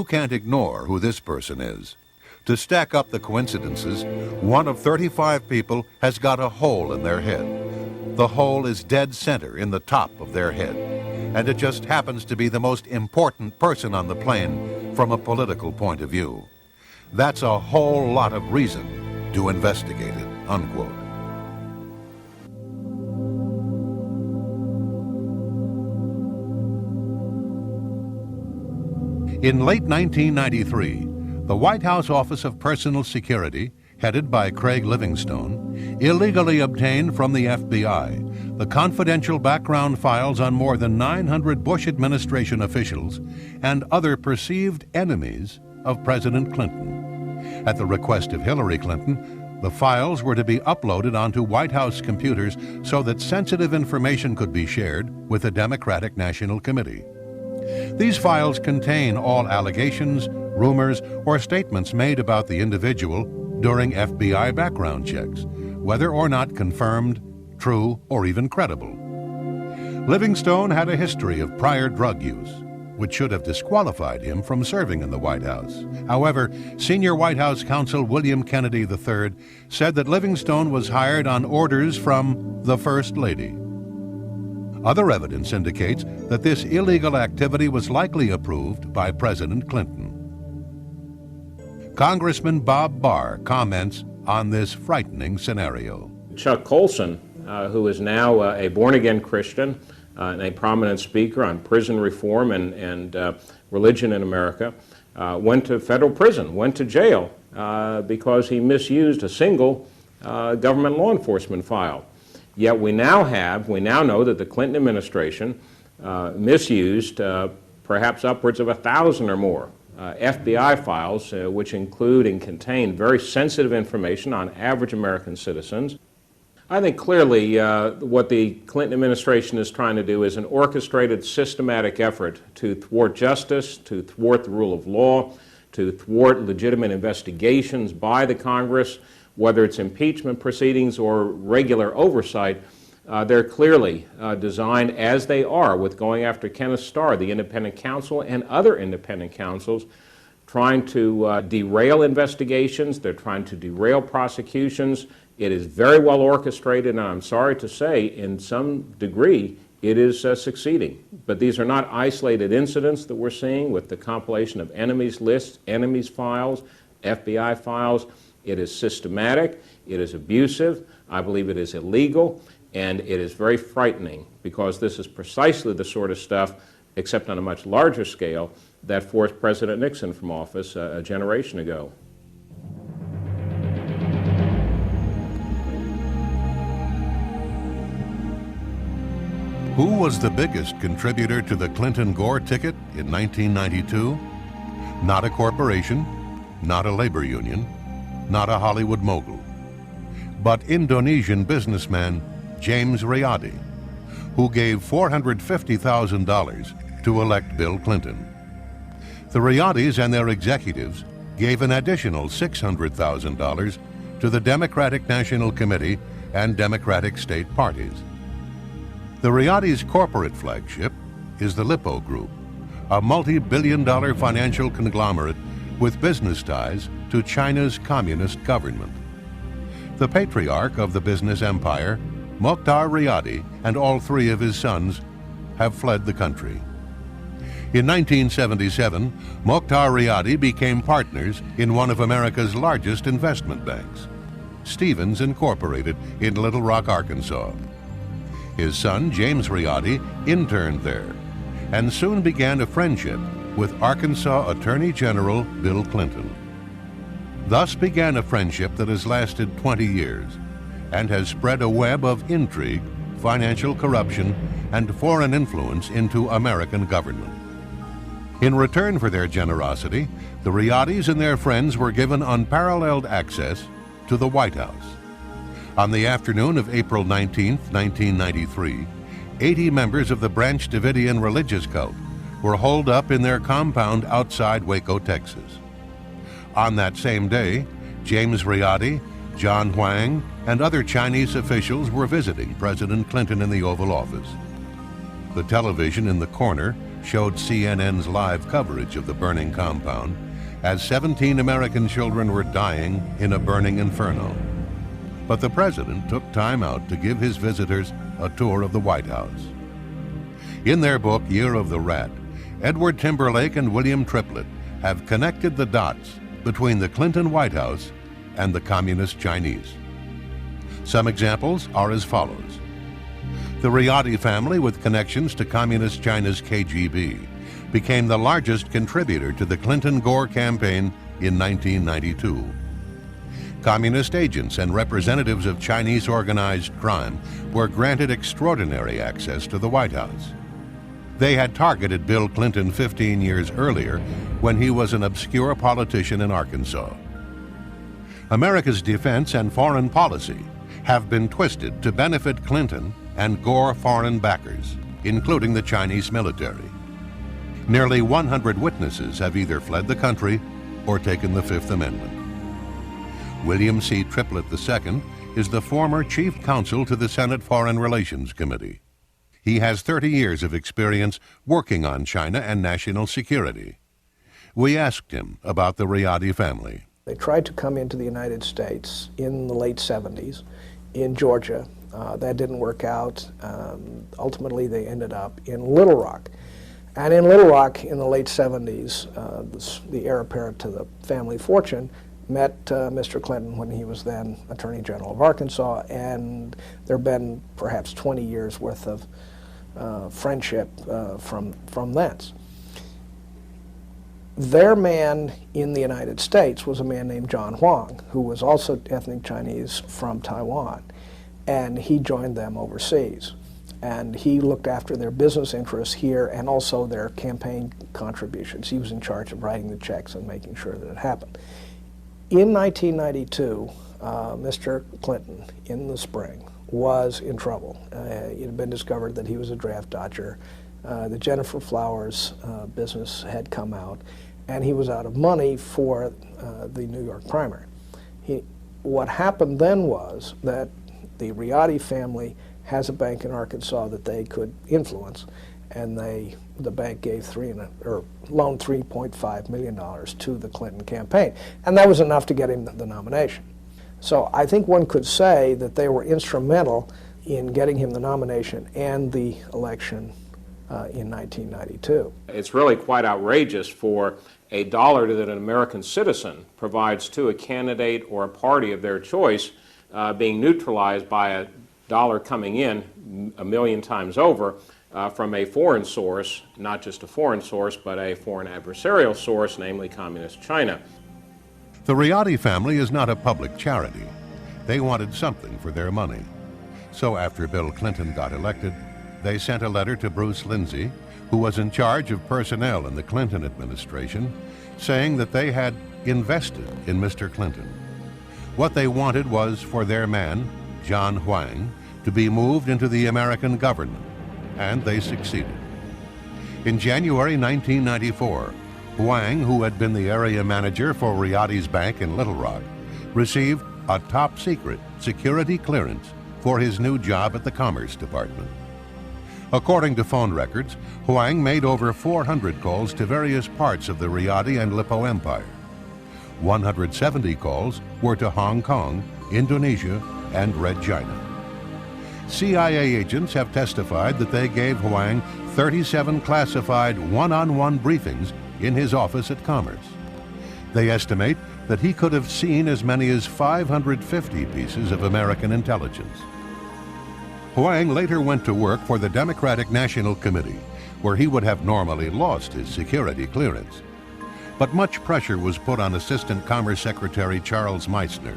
You can't ignore who this person is. To stack up the coincidences, one of 35 people has got a hole in their head. The hole is dead center in the top of their head, and it just happens to be the most important person on the plane from a political point of view. That's a whole lot of reason to investigate it, unquote. In late 1993, the White House Office of Personnel Security, headed by Craig Livingstone, illegally obtained from the FBI the confidential background files on more than 900 Bush administration officials and other perceived enemies of President Clinton. At the request of Hillary Clinton, the files were to be uploaded onto White House computers so that sensitive information could be shared with the Democratic National Committee. These files contain all allegations, rumors, or statements made about the individual during FBI background checks, whether or not confirmed, true, or even credible. Livingstone had a history of prior drug use, which should have disqualified him from serving in the White House. However, senior White House counsel William Kennedy III said that Livingstone was hired on orders from the First Lady. Other evidence indicates that this illegal activity was likely approved by President Clinton. Congressman Bob Barr comments on this frightening scenario. Chuck Colson, who is now a born-again Christian and a prominent speaker on prison reform and religion in America, went to federal prison, went to jail because he misused a single government law enforcement file. Yet we now know that the Clinton administration misused perhaps upwards of 1,000 or more FBI files, which include and contain very sensitive information on average American citizens. I think clearly what the Clinton administration is trying to do is an orchestrated, systematic effort to thwart justice, to thwart the rule of law, to thwart legitimate investigations by the Congress, whether it's impeachment proceedings or regular oversight. They're clearly designed, as they are, with going after Kenneth Starr, the independent counsel, and other independent counsels, trying to derail investigations. They're trying to derail prosecutions. It is very well orchestrated, and I'm sorry to say, in some degree, it is succeeding. But these are not isolated incidents that we're seeing with the compilation of enemies lists, enemies files, FBI files. It is systematic, it is abusive, I believe it is illegal, and it is very frightening because this is precisely the sort of stuff, except on a much larger scale, that forced President Nixon from office a generation ago. Who was the biggest contributor to the Clinton-Gore ticket in 1992? Not a corporation, not a labor union, not a Hollywood mogul, but Indonesian businessman James Riyadi, who gave $450,000 to elect Bill Clinton. The Riyadis and their executives gave an additional $600,000 to the Democratic National Committee and Democratic state parties. The Riyadis' corporate flagship is the Lippo Group, a multi-billion-dollar financial conglomerate with business ties to China's communist government. The patriarch of the business empire, Mokhtar Riyadi, and all three of his sons have fled the country. In 1977, Mokhtar Riyadi became partners in one of America's largest investment banks, Stevens Incorporated in Little Rock, Arkansas. His son, James Riyadi, interned there and soon began a friendship with Arkansas Attorney General Bill Clinton. Thus began a friendship that has lasted 20 years and has spread a web of intrigue, financial corruption, and foreign influence into American government. In return for their generosity, the Riyadis and their friends were given unparalleled access to the White House. On the afternoon of April 19, 1993, 80 members of the Branch Davidian religious cult were holed up in their compound outside Waco, Texas. On that same day, James Riyadi, John Huang, and other Chinese officials were visiting President Clinton in the Oval Office. The television in the corner showed CNN's live coverage of the burning compound as 17 American children were dying in a burning inferno. But the president took time out to give his visitors a tour of the White House. In their book, Year of the Rat, Edward Timberlake and William Triplett have connected the dots between the Clinton White House and the Communist Chinese. Some examples are as follows. The Riyadi family, with connections to Communist China's KGB, became the largest contributor to the Clinton-Gore campaign in 1992. Communist agents and representatives of Chinese organized crime were granted extraordinary access to the White House. They had targeted Bill Clinton 15 years earlier when he was an obscure politician in Arkansas. America's defense and foreign policy have been twisted to benefit Clinton and Gore foreign backers, including the Chinese military. Nearly 100 witnesses have either fled the country or taken the Fifth Amendment. William C. Triplett II is the former chief counsel to the Senate Foreign Relations Committee. He has 30 years of experience working on China and national security. We asked him about the Riyadi family. They tried to come into the United States in the late 70s in Georgia. That didn't work out. Ultimately, they ended up in Little Rock. And in Little Rock in the late 70s, the heir apparent to the family fortune met Mr. Clinton when he was then Attorney General of Arkansas, and there have been perhaps 20 years worth of friendship from thence. Their man in the United States was a man named John Huang, who was also ethnic Chinese from Taiwan, and he joined them overseas. And he looked after their business interests here and also their campaign contributions. He was in charge of writing the checks and making sure that it happened. In 1992, Mr. Clinton, in the spring, was in trouble. It had been discovered that he was a draft dodger. The Jennifer Flowers business had come out, and he was out of money for the New York primary. What happened then was that the Riyadi family has a bank in Arkansas that they could influence, and the bank gave loaned $3.5 million to the Clinton campaign, and that was enough to get him the nomination. So I think one could say that they were instrumental in getting him the nomination and the election in 1992. It's really quite outrageous for a dollar that an American citizen provides to a candidate or a party of their choice being neutralized by a dollar coming in a million times over from a foreign source, not just a foreign source, but a foreign adversarial source, namely Communist China. The Riyadi family is not a public charity. They wanted something for their money. So after Bill Clinton got elected, they sent a letter to Bruce Lindsay, who was in charge of personnel in the Clinton administration, saying that they had invested in Mr. Clinton. What they wanted was for their man, John Huang, to be moved into the American government, and they succeeded. In January 1994, Huang, who had been the area manager for Riyadi's bank in Little Rock, received a top-secret security clearance for his new job at the Commerce Department. According to phone records, Huang made over 400 calls to various parts of the Riyadi and Lippo Empire. 170 calls were to Hong Kong, Indonesia, and Red China. CIA agents have testified that they gave Huang 37 classified one-on-one briefings in his office at Commerce. They estimate that he could have seen as many as 550 pieces of American intelligence. Huang later went to work for the Democratic National Committee, where he would have normally lost his security clearance. But much pressure was put on Assistant Commerce Secretary Charles Meissner